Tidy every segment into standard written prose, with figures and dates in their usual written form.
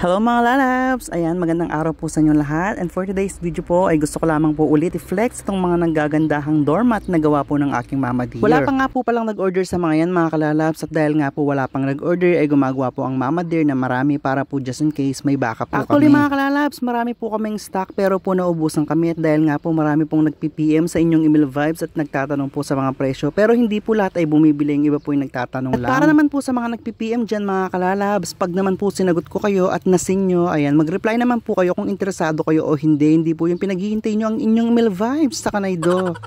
Hello mga lalabs! Ayan, magandang araw po sa inyo lahat. And for today's video po ay gusto ko lamang po ulit i-flex itong mga nanggagandahang doormat na gawa po ng aking mama dear. Wala pa nga po palang nag-order sa mga yan mga kalalabs, at dahil nga po wala pang nag-order ay gumagawa po ang mama dear na marami para po just in case may backup po Actually, kami. Mga kalalabs, marami po kaming stock pero po naubusan kami, at dahil nga po marami pong nag-PPM sa inyong email vibes at nagtatanong po sa mga presyo, pero hindi po lahat ay bumibili, yung iba po yung nagtatanong lang. At para naman po sa mga nag-PPM dyan mga kalalabs, pag naman po sinagot ko kayo at nasin nyo, ayan, mag-reply naman po kayo kung interesado kayo o hindi po yung pinaghihintay nyo ang inyong email vibes sa kanaydo.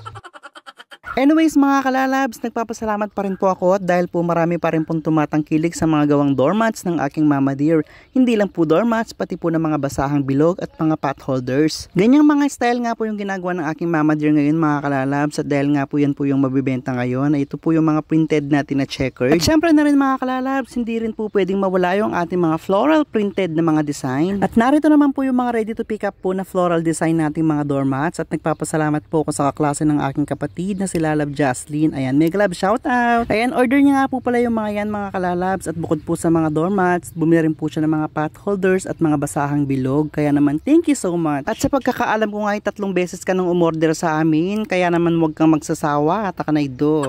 Anyways mga kalalabs, nagpapasalamat pa rin po ako dahil po marami pa rin pong tumatangkilik sa mga gawang doormats ng aking mama dear. Hindi lang po doormats, pati po ng mga basahang bilog at mga pot holders. Ganyang mga style nga po yung ginagawa ng aking mama dear ngayon mga kalalabs, at dahil nga po yan po yung mabibenta ngayon, ay ito po yung mga printed natin na checkered. At syempre na rin mga kalalabs, hindi rin po pwedeng mawala yung ating mga floral printed na mga design. At narito naman po yung mga ready to pick up po na floral design nating mga doormats, at nagpapasalamat po ako sa kaklase ng aking kapatid na sila Love Jocelyn. Ayan, mega love shout out. Ayan, order niya nga po pala yung mga yan mga kalalabs, at bukod po sa mga doormats, bumili rin po siya ng mga pot holders at mga basahang bilog. Kaya naman, thank you so much. At sa pagkakaalam ko nga ay 3 beses ka nang umorder sa amin, kaya naman huwag kang magsasawa, takanaydo.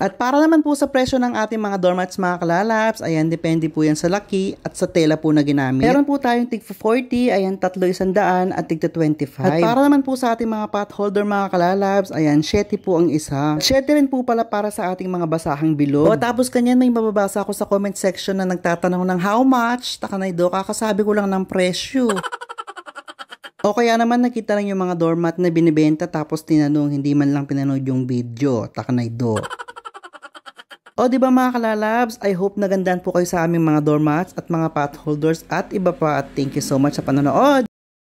At para naman po sa presyo ng ating mga doormats mga kalalabs, ayan, depende po yan sa laki at sa tela po na ginamit. Meron po tayong tig 40, ayan, 3 100 at tig 25. At para naman po sa ating mga pot holder mga kalalabs, ayan, 7 po ang isa. 7 rin po pala para sa ating mga basahang bilog. O tapos kanyan may mababasa ako sa comment section na nagtatanong ng how much, takanaydo, kakasabi ko lang ng presyo. O kaya naman nakita lang yung mga doormat na binibenta tapos tinanong, hindi man lang pinanood yung video, takanaydo. O diba mga kalalabs, I hope nagandaan po kayo sa aming mga doormats at mga pot holders at iba pa, at thank you so much sa panonood.